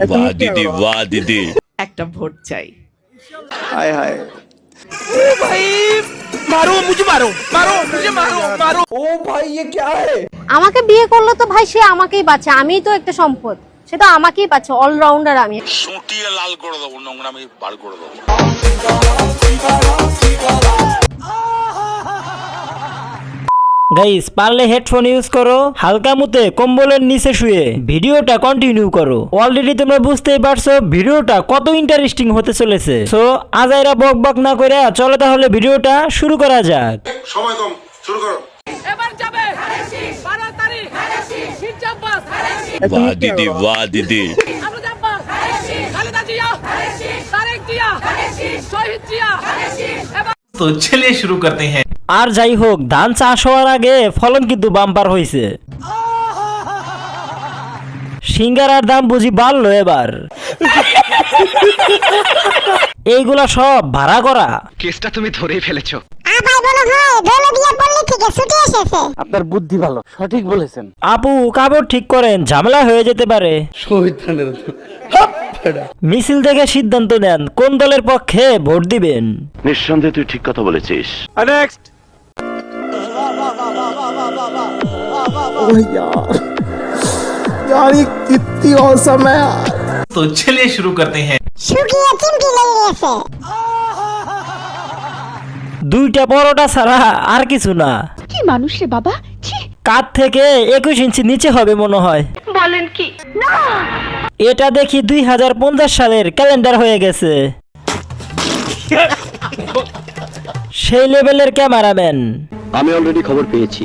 वाह दीदी वाह दीदी। একটা ভোট চাই। हाय हाय ओ भाई मारो मुझे मारो मारो मुझे मारो मारो। ओ भाई ये क्या है? আমাকে বিয়ে করলো তো ভাই সে আমাকেই বাঁচে, আমিই তো একটা সম্পদ, সেটা আমাকেই বাঁচে, অলরাউন্ডার আমি। সুটিয়ে লাল করে দেবো, নোংরামি বার করে দেবো। গাইস পারলে হেডফোন ইউজ করো, হালকা মুতে কম্বলের নিচে শুয়ে ভিডিওটা কন্টিনিউ করো। অলরেডি তোমরা বুঝতেই পারছো ভিডিওটা কত ইন্টারেস্টিং হতে চলেছে। সো আজাইরা বক বক না করে চলো তাহলে ভিডিওটা শুরু করা যাক। সময় কম, শুরু করো। এবার যাবে 12 তারিখ সিজাব্বাস वाह दीदी वाह दीदी। আবু জাব্বাস খালেদা জিয়া তারেক জিয়া শহীদ জিয়া। तो चलिए शुरू करते हैं। আর যাই হোক ধান চাষ হওয়ার আগে ফলন কিন্তু বাম্পার হয়েছে। সিঙ্গারার দাম বুঝি বাড়লো এবার। এইগুলা সব ভাড়া করা। কেসটা তুমি ধরেই ফেলেছো। আপনার বুদ্ধি ভালো, সঠিক বলেছেন। আপু কাপড় ঠিক করেন, ঝামেলা হয়ে যেতে পারে। মিছিল থেকে সিদ্ধান্ত নেন কোন দলের পক্ষে ভোট দিবেন। নিঃসন্দেহে তুই ঠিক কথা বলেছিস। नेक्स्ट यार ये कितनी औसम है यार। तो चलिए शुरू करते हैं। দুইটা পরোটা ছাড়া আর কিছু না। কি মানুষ রে বাবা, ছি। কাঁধ থেকে 21 ইঞ্চি নিচে হবে মনে হয়। বলেন কি না, এটা দেখি 2050 সালের ক্যালেন্ডার হয়ে গেছে। সেই লেভেলের ক্যামেরাম্যান। আমি অলরেডি খবর পেয়েছি।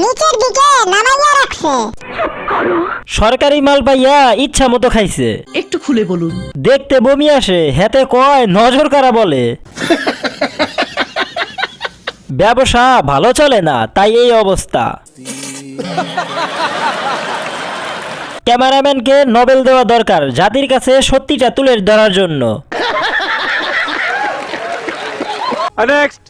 নিচের দিকে নামাইয়া রাখছে। সরকারি মাল পাইয়া ইচ্ছা মতো খাইছে। একটু খুলে বলুন। দেখতে বমি আসে, হেতে কয় নজর কারা বলে। ব্যবসা ভালো চলে না, তাই এই অবস্থা। ক্যামেরাম্যানকে নোবেল দেওয়া দরকার জাতির কাছে সত্যিটা তুলে ধরার জন্য। नेक्स्ट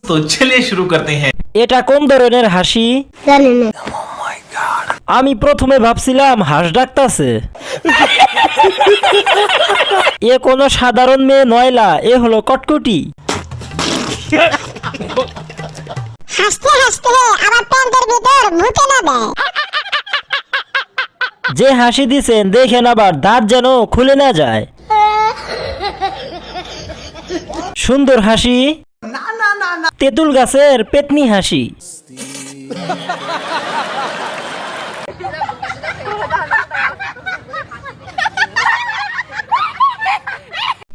तो चलिए शुरू करते हैं। এটা কোন ধরনের হাসি? আমি প্রথমে ভাবছিলাম হাঁস ডাকতাছে। এ কোনো সাধারণ মেয়ে নয়লা, এ হলো কটকটি। হাসতে হাসতে আমার প্যান্টের ভিতর মুতে না দেয়। যে হাসি দিছেন দেখেন আবার দাঁত যেন খুলে না যায়। সুন্দর হাসি, তেঁতুল গাছের পেতনি হাসি।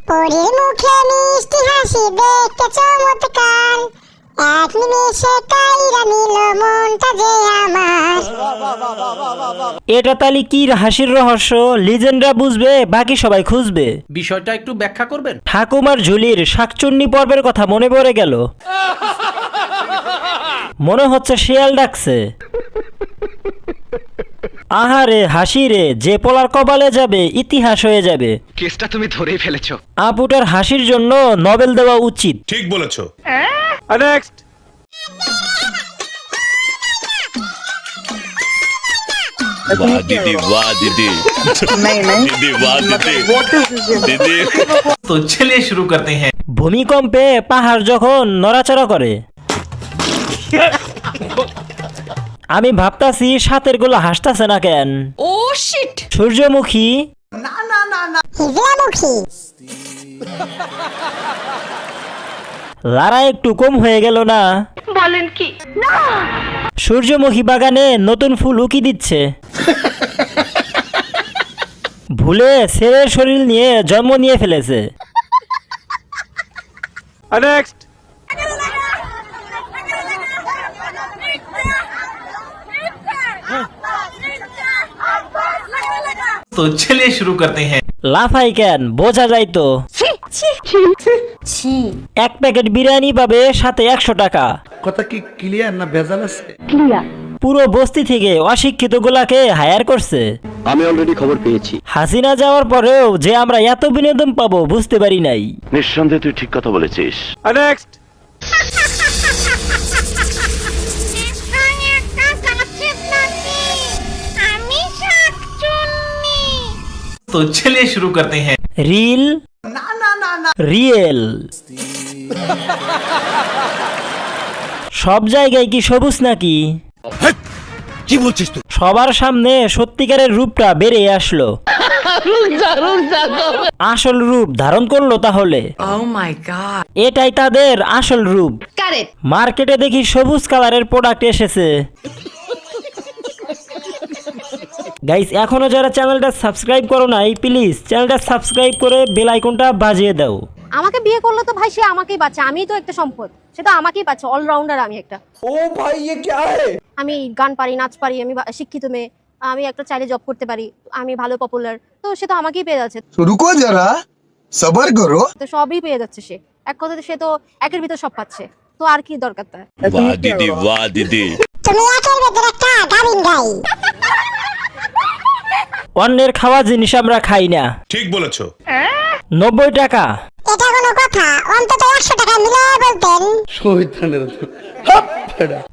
পরীর মুখে মিষ্টি হাসি দেখতে চমৎকার, এক নিমেষে কাইরা নিল মনটা যে আমার। এটা তালি কি হাসির রহস্য? লিজেন্ডরা বুঝবে, বাকি সবাই খুঁজবে। বিষয়টা একটু ব্যাখ্যা করবেন। ঠাকুমার ঝুলির শাকচুন্নি পর্বের কথা মনে পড়ে গেল। মনে হচ্ছে শিয়াল ডাকছে। আহারে হাসি রে, যে পোলার কপালে যাবে ইতিহাস হয়ে যাবে। কেসটা তুমি ধরেই ফেলেছো। আপুটার হাসির জন্য নোবেল দেওয়া উচিত। ঠিক বলেছো। नेक्स्ट वाह दीदी वाह दीदी। दीदी वाह दीदी दीदी। तो चलिए शुरू करते हैं। ভূমিকম্পে পাহাড় যখন নড়াচড়া করে, আমি ভাবতাছি সাতের গুলো হাসতাছে না কেন। ও শিট। সূর্যমুখী, হিজলামুখী, লারা একটু কম হয়ে গেল না? বলেন কি না, সূর্যমুখী বাগানে নতুন ফুল উকি দিচ্ছে। ভুলে ছেলের শরীর নিয়ে জন্ম নিয়ে ফেলেছে। नेक्स्ट तो चलिए शुरू करते हैं। লাফাই কেন বোঝা যায় তো। এক প্যাকেট বিরিয়ানি পাবে সাথে 100 টাকা। কথা কি ক্লিয়ার না ভেজাল আছে? ক্লিয়ার। পুরো বস্তি থেকে অশিক্ষিত গুলাকে হায়ার করছে। আমি অলরেডি খবর পেয়েছি। হাসিনা যাওয়ার পরেও যে আমরা এত বিনোদন পাবো বুঝতে পারি নাই। নিঃসন্দেহে তুই ঠিক কথা বলেছিস। नेक्स्ट तो चलिए शुरू करते हैं। রিল রিয়েল সব জায়গায় কি সবুজ নাকি? কি বলছিস তুই? সবার সামনে সত্যিকারের রূপটা বেড়ে আসলো, আসল রূপ ধারণ করলো। তাহলে এটাই তাদের আসল রূপ। মার্কেটে দেখি সবুজ কালারের প্রোডাক্ট এসেছে। গাইস, এখনো যারা চ্যানেলটা সাবস্ক্রাইব করো নাই, প্লিজ চ্যানেলটা সাবস্ক্রাইব করে বেল আইকনটা বাজিয়ে দাও। আমাকে বিয়ে করলো তো ভাই সে আমাকেই বাঁচে, আমিই তো একটা সম্পদ, সে তো আমাকেই বাঁচে। অলরাউন্ডার আমি একটা। ओ भाई ये क्या है? আমি গান পারি, নাচ পারি, আমি শিক্ষিত মেয়ে, আমি একটা চাইলে জব করতে পারি, আমি ভালো পপুলার, তো সে তো আমাকেই পেয়ে যাচ্ছে। तो रुको जरा सबर करो। তো সবই পেয়ে যাচ্ছে সে। এক কথাতে সে তো একের ভিতর সব পাচ্ছে, তো আর কি দরকার তার? वाह दीदी वाह दीदी অন্যের খাওয়া জিনিস আমরা খাই না। ঠিক বলেছো। 90 টাকা। এটা কোনো কথা? অন্তত 100 টাকা মিলাই বলতেন।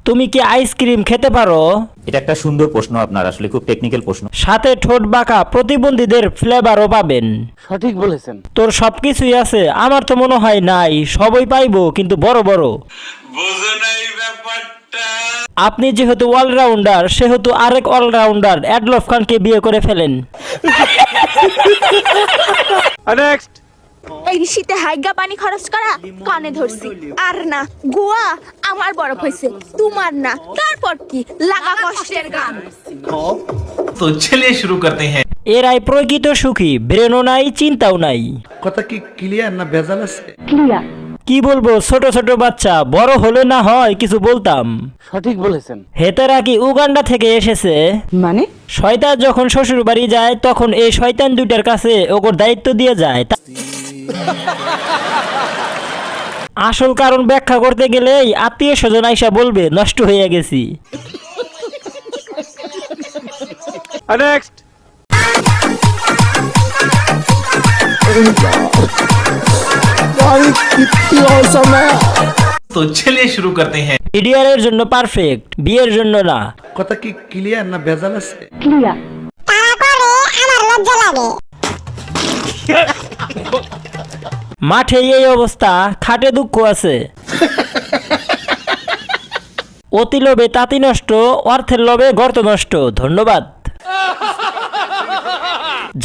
তুমি কি আইসক্রিম খেতে পারো? এটা একটা সুন্দর প্রশ্ন আপনার, আসলে খুব টেকনিক্যাল প্রশ্ন। সাথে ঠোঁট বাঁকা প্রতিবন্ধীদের ফ্লেভারও পাবেন। সঠিক বলেছেন। তোর সবকিছুই আছে, আমার তো মনে হয় নাই। সবই পাইবো কিন্তু বড় বড়। বুঝো নাই ব্যাপারটা। আপনি যেহেতু অলরাউন্ডার, সেহেতু আরেক অলরাউন্ডার অ্যাডলফ খানকে বিয়ে করে ফেলেন। नेक्स्ट এই শীতে হাইগা পানি খরচ করা কানে ধরছি। আর না গোয়া আমার বরফ হইছে, তোমার না। তারপর কি লাগা কষ্টের গান। तो चलिए शुरू करते हैं। এরাই প্রকৃত সুখী, ব্রেনও নাই, চিন্তাও নাই। কথা কি ক্লিয়ার না ভেজাল আছে? কি বলবো, ছোট ছোট বাচ্চা, বড় হলে না হয় কিছু বলতাম। সঠিক বলেছেন। হেতারা কি উগান্ডা থেকে এসেছে? মানে শয়তান যখন শ্বশুর বাড়ি যায় তখন এই শয়তান দুইটার কাছে ওর দায়িত্ব দিয়ে যায়। আসল কারণ ব্যাখ্যা করতে গেলেই আত্মীয় স্বজন আইসা বলবে নষ্ট হয়ে গেছি। नेक्स्ट भाई कितनी औसम है। तो चलिए शुरू करते हैं। ইডিয়ারের জন্য পারফেক্ট, বিয়ের জন্য না। কথা কি ক্লিয়ার না ভেজাল আছে? তারা করে আমার লজ্জা লাগে। মাঠে এই অবস্থা, খাটে দুঃখ আছে। অতি লোভে তাঁতি নষ্ট, অর্থের লোভে গর্ত নষ্ট। ধন্যবাদ।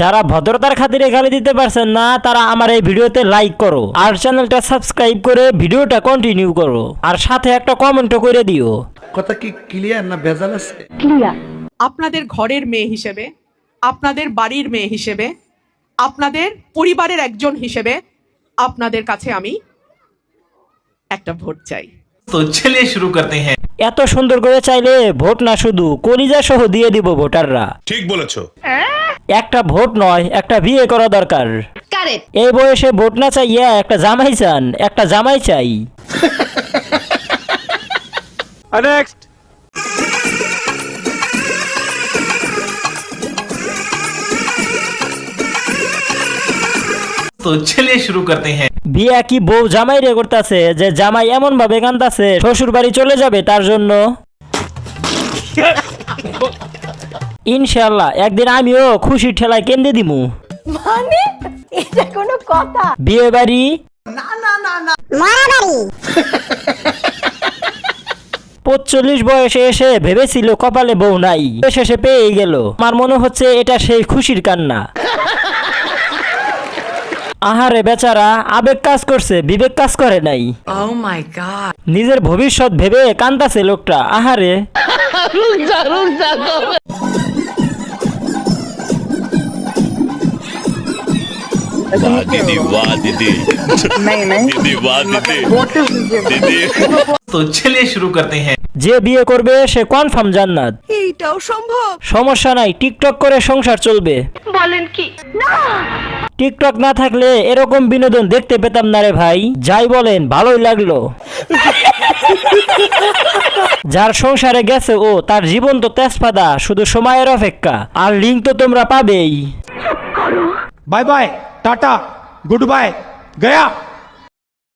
যারা ভদ্রতার খাতিরে গালি দিতে পারছেন না, তারা আমার এই ভিডিওতে লাইক করো আর চ্যানেলটা সাবস্ক্রাইব করে ভিডিওটা কন্টিনিউ করো, আর সাথে একটা কমেন্টও করে দিও। কথা কি ক্লিয়ার না ভেজাল আছে? আপনাদের ঘরের মেয়ে হিসেবে, আপনাদের বাড়ির মেয়ে হিসেবে, আপনাদের পরিবারের একজন হিসেবে আপনাদের কাছে আমি একটা ভোট চাই। तो चलिए शुरू करते हैं। এত সুন্দর করে চাইলে ভোট না, শুধু কলিজা সহ দিয়ে দিব ভোটাররা। ঠিক বলেছো। একটা ভোট নয়, একটা বিয়ে করা দরকার। এই বয়সে ভোট না চাইয়া একটা জামাই চান, একটা জামাই চাই। नेक्स्ट तो चलिए शुरू करते हैं। বিয়া কি বউ জামাই রে করতেছে যে জামাই এমন ভাবে কান্দাছে শ্বশুর বাড়ি চলে যাবে তার জন্য। ইনশাআল্লাহ একদিন আমিও খুশির ঠেলায় কেন্দ্রে দিমু। মানে এটা কোনো কথা? বিয়ে বাড়ি মারা বাড়ি। 45 বয়সে এসে ভেবেছিল কপালে বউ নাই, শেষে পেয়ে গেল। আমার মনে হচ্ছে এটা সেই খুশির কান্না। আহারে বেচারা, আবেগ কাজ করছে, বিবেক কাজ করে নাই। নিজের ভবিষ্যৎ ভেবে কান্দাছে লোকটা। আহারে वाह दीदी वाह दीदी दीदी वाह दीदी दीदी तो चलिए शुरू करते हैं। যে বিয়ে করবে সে কনফার্ম জান্নাত। এইটাও সম্ভব? সমস্যা নাই, টিকটক করে সংসার চলবে। বলেন কি? না টিকটক না থাকলে এরকম বিনোদন দেখতে পেতাম না রে ভাই। যাই বলেন, ভালোই লাগলো। যার সংসারে গেছে ও তার জীবন তো তেজপাতা, শুধু সময়ের অপেক্ষা। আর লিঙ্ক তো তোমরা পাবেই। Bye bye tata good bye गया